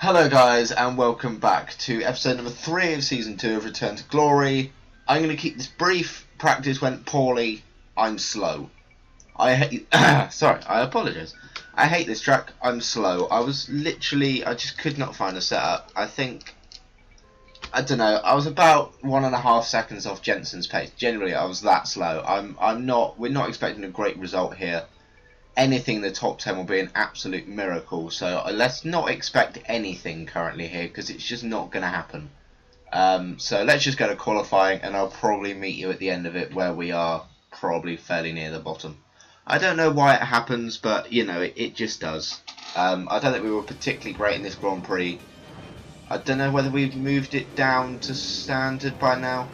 Hello guys and welcome back to episode number 3 of season 2 of Return to Glory. I'm going to keep this brief. Practice went poorly. I'm slow. I hate I apologise. I hate this track. I'm slow. I just could not find a setup. I don't know, I was about 1.5 seconds off Jensen's pace. Generally I was that slow. We're not expecting a great result here. Anything in the top 10 will be an absolute miracle, so let's not expect anything currently here because it's just not going to happen. So let's just go to qualifying and I'll probably meet you at the end of it where we are probably fairly near the bottom. I don't know why it happens, but you know, it just does. I don't think we were particularly great in this Grand Prix. I don't know whether we've moved it down to standard by now.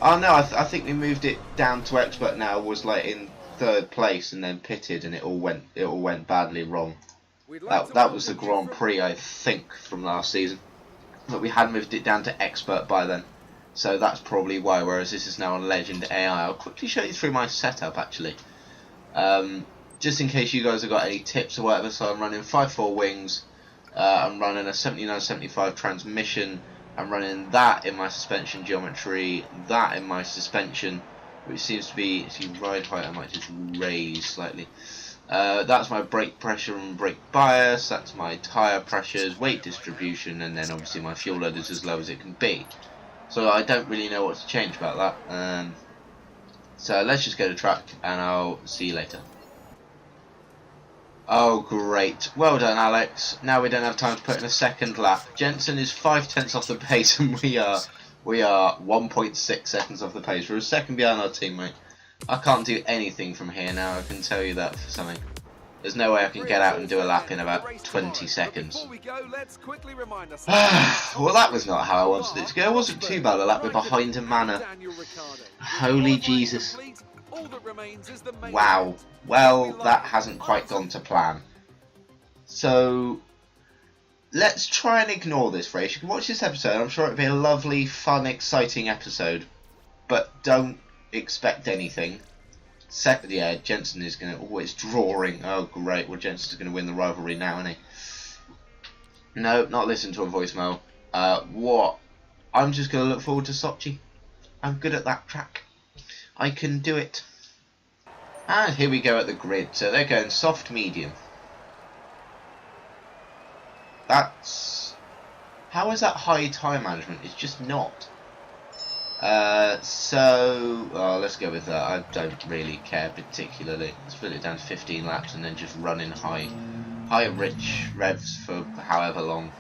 Oh no, I think we moved it down to expert now. Was like in 3rd place and then pitted, and it all went badly wrong. That was the Grand Prix, I think, from last season, but we had moved it down to expert by then, so that's probably why. Whereas this is now on Legend AI. I'll quickly show you through my setup actually, just in case you guys have got any tips or whatever. So I'm running 5.4 wings. I'm running a 79-75 transmission. I'm running that in my suspension geometry, that in my suspension, which seems to be, if you ride height, I might just raise slightly. That's my brake pressure and brake bias, that's my tyre pressures, weight distribution, and then obviously my fuel load is as low as it can be. So I don't really know what to change about that. So let's just go to track and I'll see you later. Oh great, well done Alex. Now we don't have time to put in a second lap. Jensen is 5/10 off the pace and we are 1.6 seconds off the pace. We're a second behind our teammate. I can't do anything from here now, I can tell you that for something. There's no way I can get out and do a lap in about 20 seconds. Well, that was not how I wanted it to go. It wasn't too bad a lap with behind a manor. Holy Jesus. Wow. Well, that hasn't quite gone to plan. So let's try and ignore this race. You can watch this episode. I'm sure it'll be a lovely, fun, exciting episode. But don't expect anything. Yeah, Jensen is going to... Oh, it's drawing. Oh, great. Well, Jensen's going to win the rivalry now, isn't he? No, not listen to a voicemail. What? I'm just going to look forward to Sochi. I'm good at that track. I can do it. And here we go at the grid. So they're going soft, medium. That's... How is that high tyre management? It's just not. Let's go with that. I don't really care particularly. Let's put it down to 15 laps and then just run in high rich revs for however long.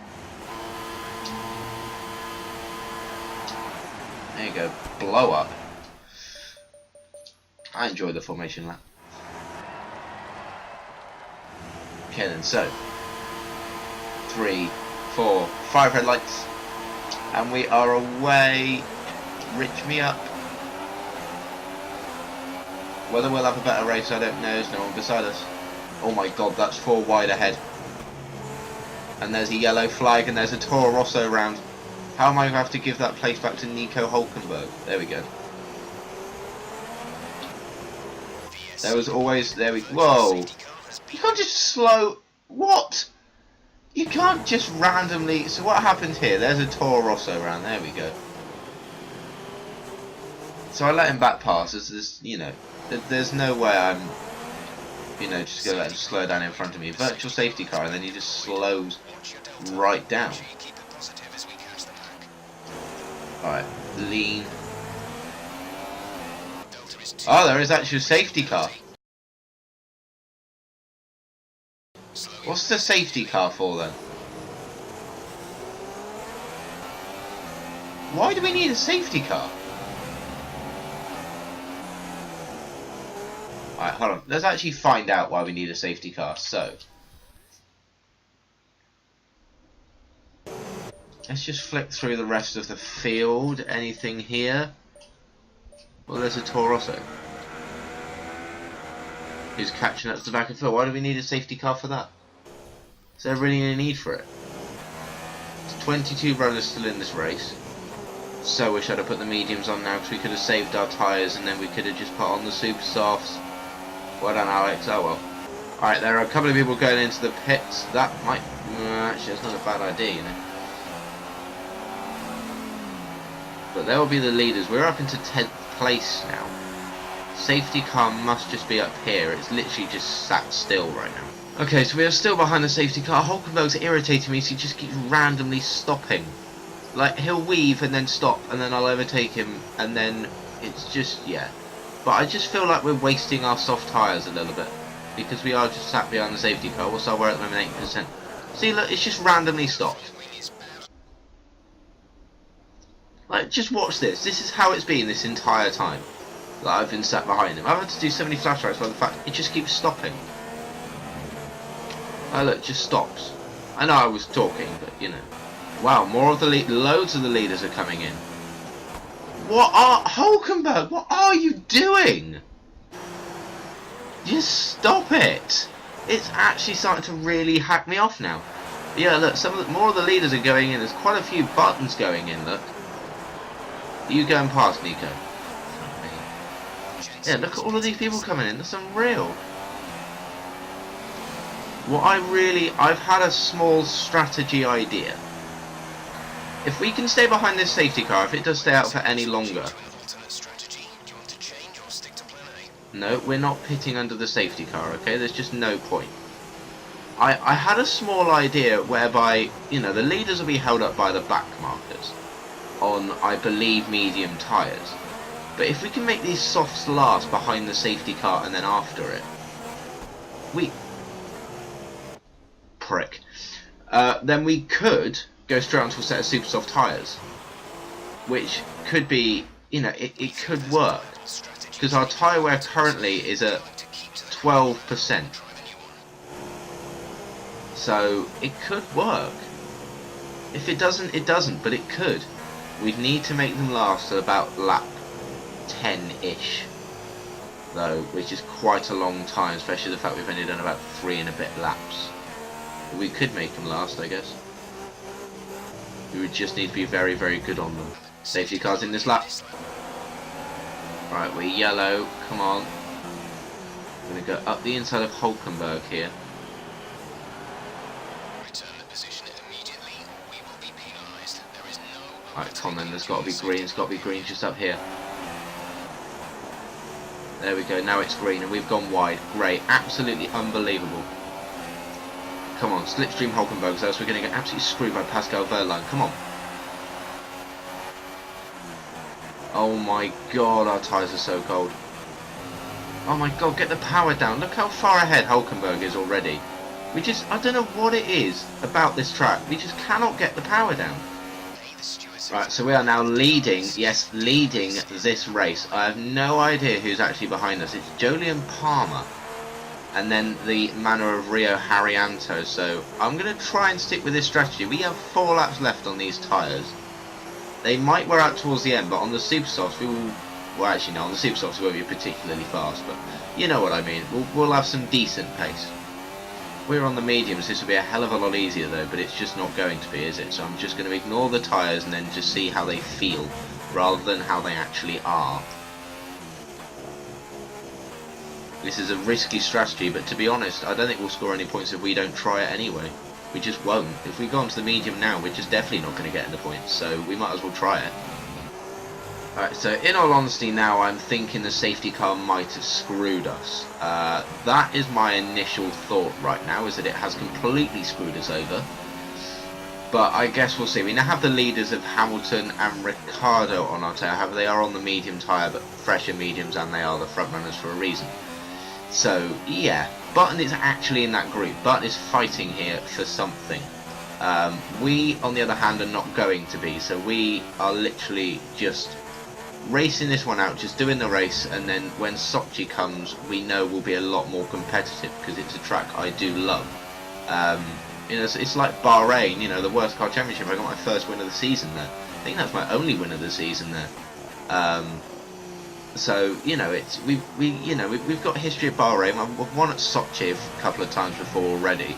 There you go. Blow up. I enjoy the formation lap. Okay then, so 3, 4, 5 red lights, and we are away. Rich me up. Whether we'll have a better race, I don't know. There's no one beside us. Oh my god, that's 4 wide ahead. And there's a yellow flag, and there's a Toro Rosso round. How am I going to have to give that place back to Nico Hulkenberg? There we go. There was always... Whoa! You can't just slow... What? You can't just randomly... So what happened here? There's a Toro Rosso round. There we go. So I let him back pass. There's you know, there's no way I'm, you know, just going to let him slow down in front of me. Virtual safety car, and then he just slows right down. Alright, lean. Oh, there is actually a safety car. What's the safety car for then? Why do we need a safety car? Alright, hold on. Let's actually find out why we need a safety car. So, let's just flick through the rest of the field. Anything here? Well, there's a Toro Rosso who's catching up to the back of the field. Why do we need a safety car for that? Is there really any need for it? There's 22 runners still in this race. So wish I'd have put the mediums on now, because we could have saved our tyres and then we could have just put on the super softs. Well done, Alex. Oh well. Alright, there are a couple of people going into the pits. That might... actually, that's not a bad idea, you know. But there will be the leaders. We're up into 10th place now. Safety car must just be up here. It's literally just sat still right now. Okay, so we are still behind the safety car. Hulkenberg's irritating me, so he just keeps randomly stopping. Like, he'll weave and then stop, and then I'll overtake him, and then it's just, yeah. But I just feel like we're wasting our soft tyres a little bit. Because we are just sat behind the safety car. What's our wear at the moment? 8%. See, look, it's just randomly stopped. Like, just watch this. This is how it's been this entire time that I've been sat behind him. I've had to do so many flash rides by the fact it just keeps stopping. Oh, look, it just stops. I know I was talking, but, you know. Wow, more of the loads of the leaders are coming in. What are... Hulkenberg, what are you doing? Just stop it! It's actually starting to really hack me off now. Yeah, look, more of the leaders are going in. There's quite a few buttons going in, look. Are you going past, Nico? Yeah, look at all of these people coming in. That's unreal. I've had a small strategy idea. If we can stay behind this safety car, if it does stay out for any longer... No, we're not pitting under the safety car, okay? There's just no point. I had a small idea whereby, you know, the leaders will be held up by the back markers on, I believe, medium tyres. But if we can make these softs last behind the safety car and then after it, then we could go straight onto a set of super soft tyres, which could be, you know, it could work. Because our tyre wear currently is at 12%. So it could work. If it doesn't, it doesn't, but it could. We'd need to make them last at about lap 10-ish, though, which is quite a long time, especially the fact we've only done about 3 and a bit laps. But we could make them last, I guess. We would just need to be very, very good on them. Safety cars in this lap. Right, we're yellow. Come on. I'm going to go up the inside of Hulkenberg here. Right, come on then, there's got to be green. It's got to be green just up here. There we go, now it's green and we've gone wide. Great, absolutely unbelievable. Come on, slipstream Hulkenberg, else we're going to get absolutely screwed by Pascal Wehrlein. Come on. Oh my god, our tyres are so cold. Oh my god, get the power down. Look how far ahead Hulkenberg is already. I don't know what it is about this track. We just cannot get the power down. Right, so we are now leading, yes, leading this race. I have no idea who's actually behind us. It's Jolyon Palmer. And then the manner of Rio Haryanto. So I'm going to try and stick with this strategy. We have 4 laps left on these tyres. They might wear out towards the end, but on the super softs we will... Well, actually no, on the super softs we won't be particularly fast, but you know what I mean. We'll have some decent pace. We're on the mediums, this will be a hell of a lot easier though, but it's just not going to be, is it? So I'm just going to ignore the tyres and then just see how they feel, rather than how they actually are. This is a risky strategy, but to be honest, I don't think we'll score any points if we don't try it anyway. We just won't. If we go onto the medium now, we're just definitely not going to get any points, so we might as well try it. Alright, so in all honesty now, I'm thinking the safety car might have screwed us. That is my initial thought right now, is that it has completely screwed us over. But I guess we'll see. We now have the leaders of Hamilton and Ricciardo on our tyre. However, they are on the medium tyre, but fresher mediums, and they are the front runners for a reason. So, yeah, Button is actually in that group. Button is fighting here for something. We, on the other hand, are not going to be. So we are literally just racing this one out, just doing the race, and then when Sochi comes, we know we'll be a lot more competitive, because it's a track I do love. You know, it's like Bahrain, you know, the Worst Car Championship. I got my first win of the season there. I think that's my only win of the season there. So you know, we've got a history of Bahrain. I've won at Sochi a couple of times before already.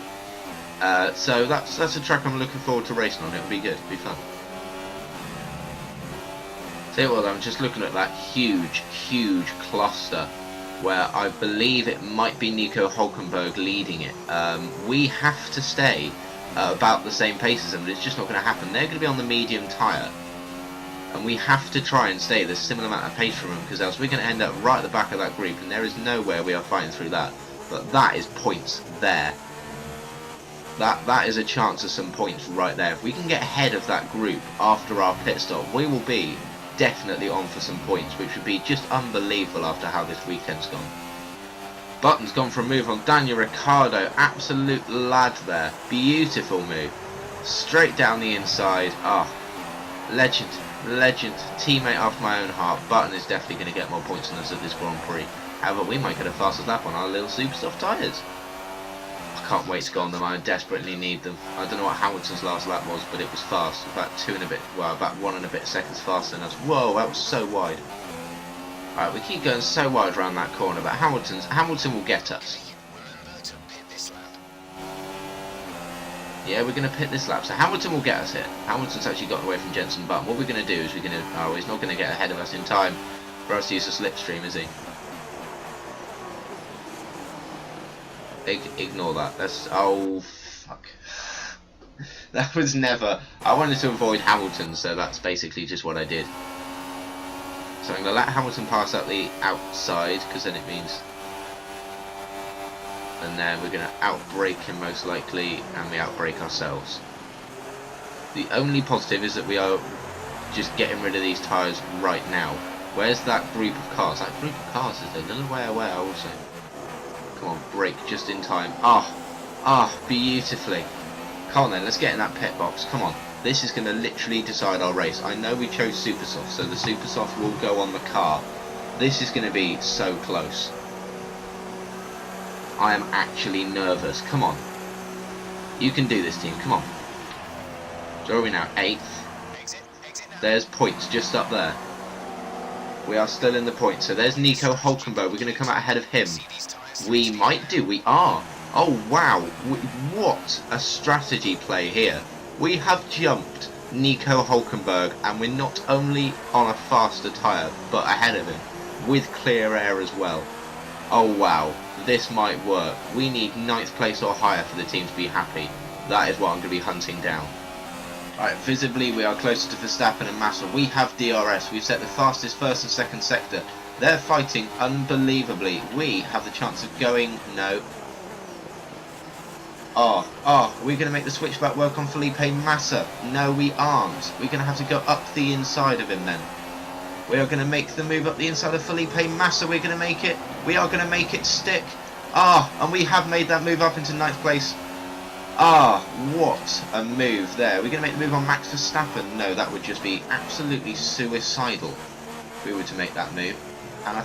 So that's a track I'm looking forward to racing on. It'll be good, it'll be fun. Tell you what, I'm just looking at that huge cluster where I believe it might be Nico Hulkenberg leading it. We have to stay at about the same pace as them, but it's just not going to happen. They're going to be on the medium tyre, and we have to try and stay the similar amount of pace from them, because else we're going to end up right at the back of that group, and there is no way we are fighting through that. But that is points there. That is a chance of some points right there. If we can get ahead of that group after our pit stop, we will be definitely on for some points, which would be just unbelievable after how this weekend's gone. Button's gone for a move on Daniel Ricciardo. Absolute lad there. Beautiful move. Straight down the inside. Ah, legend. Legend. Teammate after my own heart. Button is definitely going to get more points than us at this Grand Prix. However, we might get a fastest lap on our little super soft tyres. I can't wait to go on them. I desperately need them. I don't know what Hamilton's last lap was, but it was fast. About 2 and a bit, well, about 1 and a bit seconds faster than us. Whoa, that was so wide. Alright, we keep going so wide around that corner, but Hamilton will get us. Yeah, we're going to pit this lap, so Hamilton will get us here. Hamilton's actually gotten away from Jenson Button. What we're going to do is we're going to... Oh, he's not going to get ahead of us in time for us to use a slipstream, is he? Ignore that. That's... Oh, fuck. That was never... I wanted to avoid Hamilton, so that's basically just what I did. So I'm going to let Hamilton pass up the outside, because then it means... And then we're going to outbrake him most likely, and we outbrake ourselves. The only positive is that we are just getting rid of these tyres right now. Where's that group of cars? That group of cars is a little way away also. Come on, brake just in time. Beautifully. Come on then, let's get in that pit box. Come on. This is going to literally decide our race. I know we chose Super Soft, so the Super Soft will go on the car. This is going to be so close. I am actually nervous. Come on. You can do this, team. Come on. So are we now? 8th. There's points just up there. We are still in the points. So there's Nico Hulkenberg. We're going to come out ahead of him. We might do. We are. Oh, wow. What a strategy play here. We have jumped Nico Hulkenberg, and we're not only on a faster tyre, but ahead of him, with clear air as well. Oh, wow. This might work. We need 9th place or higher for the team to be happy. That is what I'm going to be hunting down. Alright, visibly we are closer to Verstappen and Massa. We have DRS. We've set the fastest first and second sector. They're fighting unbelievably. We have the chance of going... No. We're going to make the switchback work on Felipe Massa. No, we aren't. We're going to have to go up the inside of him then. We are going to make the move up the inside of Felipe Massa. We're going to make it. We are going to make it stick. And we have made that move up into 9th place. What a move there. We're going to make the move on Max Verstappen. No, that would just be absolutely suicidal if we were to make that move. And I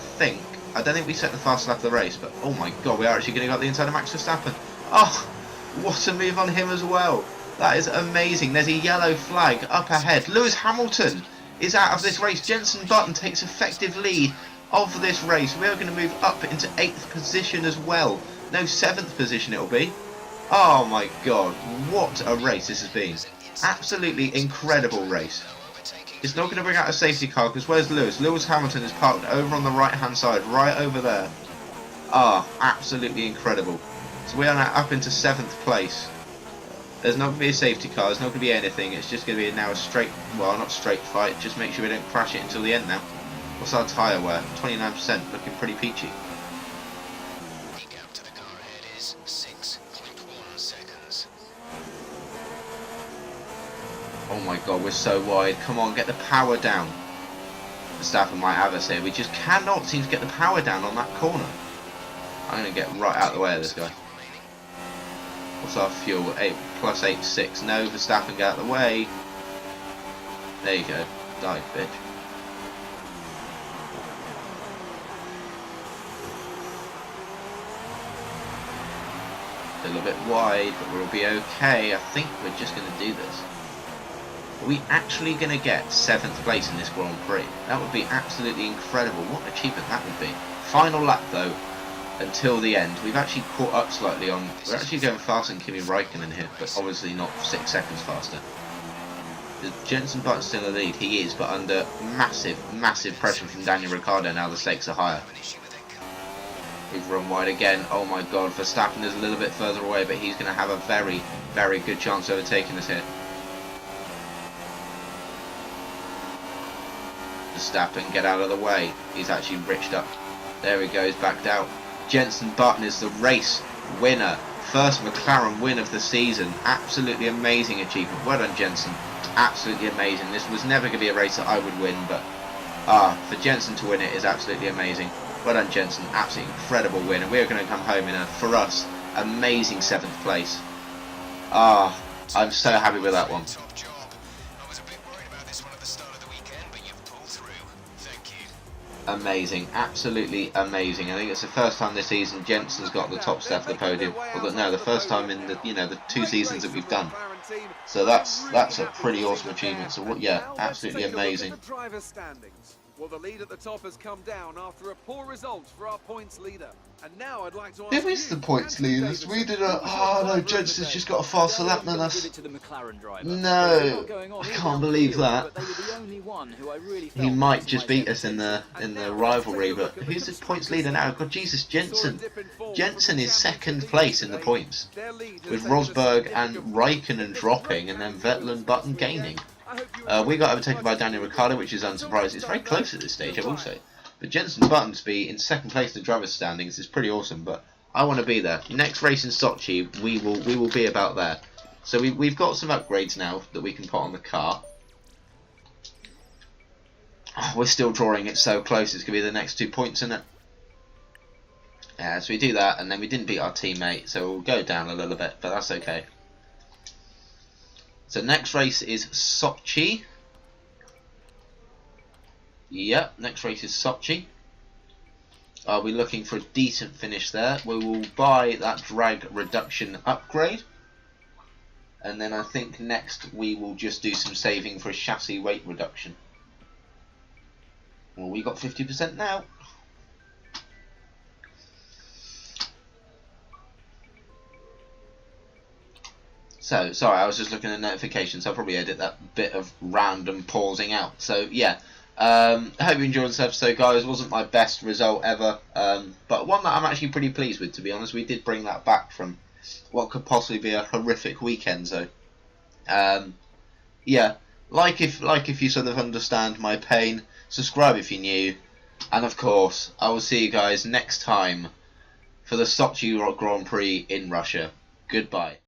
don't think we set the fastest lap of the race, but oh my god, we are actually going to go up the inside of Max Verstappen. What a move on him as well. That is amazing. There's a yellow flag up ahead. Lewis Hamilton is out of this race. Jenson Button takes effective lead of this race. We are going to move up into 8th position as well. No, 7th position it'll be. Oh my god, what a race this has been. Absolutely incredible race. It's not going to bring out a safety car, because where's Lewis? Lewis Hamilton is parked over on the right hand side, right over there. Absolutely incredible. So we are now up into 7th place. There's not going to be a safety car, there's not going to be anything, it's just going to be now a straight, well, not straight fight, just make sure we don't crash it until the end now. What's our tyre wear? 29%, looking pretty peachy. The gap to the car ahead is 6.1 seconds. Oh my god, we're so wide. Come on, get the power down. Verstappen might have us here. We just cannot seem to get the power down on that corner. I'm going to get right out of the way of this guy. What's our fuel? 8 plus 8.6. No, Verstappen, get out of the way. There you go. Die, bitch. A little bit wide, but we'll be okay. I think we're just going to do this. Are we actually going to get 7th place in this Grand Prix? That would be absolutely incredible. What an achievement that would be. Final lap though. Until the end, we've actually caught up slightly on. We're actually going faster than Kimi Räikkönen here, but obviously not 6 seconds faster. Is Jenson Button still in the lead? He is, but under massive pressure from Daniel Ricciardo. Now the stakes are higher. We've run wide again. Oh my god, Verstappen is a little bit further away, but he's going to have a very, very good chance of overtaking us here. Verstappen, get out of the way. He's actually riched up. There he goes, backed out. Jenson Button is the race winner. First McLaren win of the season. Absolutely amazing achievement. Well done, Jenson. Absolutely amazing. This was never going to be a race that I would win, but for Jenson to win it is absolutely amazing. Well done, Jenson. Absolutely incredible win, and we're going to come home in a, for us, amazing 7th place. I'm so happy with that one. Amazing, absolutely amazing. I think it's the first time this season Jenson's got the top step of the podium. Well, no, the first time in the the 2 seasons that we've done. So that's a pretty awesome achievement. So yeah, absolutely amazing. Well, the lead at the top has come down after a poor result for our points leader. And now I'd like to ask who is the points leader? We did a... Oh no, Jenson's just got a faster lap than us. No, I can't believe that. He might just beat us in the rivalry, but who's the points leader now? God, Jesus, Jenson. Jenson is 2nd place in the points, with Rosberg and Raikkonen dropping, and then Vettel and Button gaining. We got overtaken by Daniel Ricciardo, which is unsurprising. It's very close at this stage, I will say. But Jenson Button to be in 2nd place in the drivers' standings is pretty awesome. But I want to be there. Next race in Sochi, we will be about there. So we've got some upgrades now that we can put on the car. Oh, we're still drawing it so close. It's going to be the next 2 points, isn't it? Yeah, so we do that, and then we didn't beat our teammate, so we'll go down a little bit, but that's okay. So next race is Sochi. Yep, next race is Sochi. Are we looking for a decent finish there? We will buy that drag reduction upgrade. And then I think next we will just do some saving for a chassis weight reduction. Well, we got 50% now. So, sorry, I was just looking at notifications. I'll probably edit that bit of random pausing out. So, yeah. I hope you enjoyed this episode, guys. It wasn't my best result ever. But one that I'm actually pretty pleased with, to be honest. We did bring that back from what could possibly be a horrific weekend. So, yeah. Like if you sort of understand my pain. Subscribe if you're new. And, of course, I will see you guys next time for the Sochi Grand Prix in Russia. Goodbye.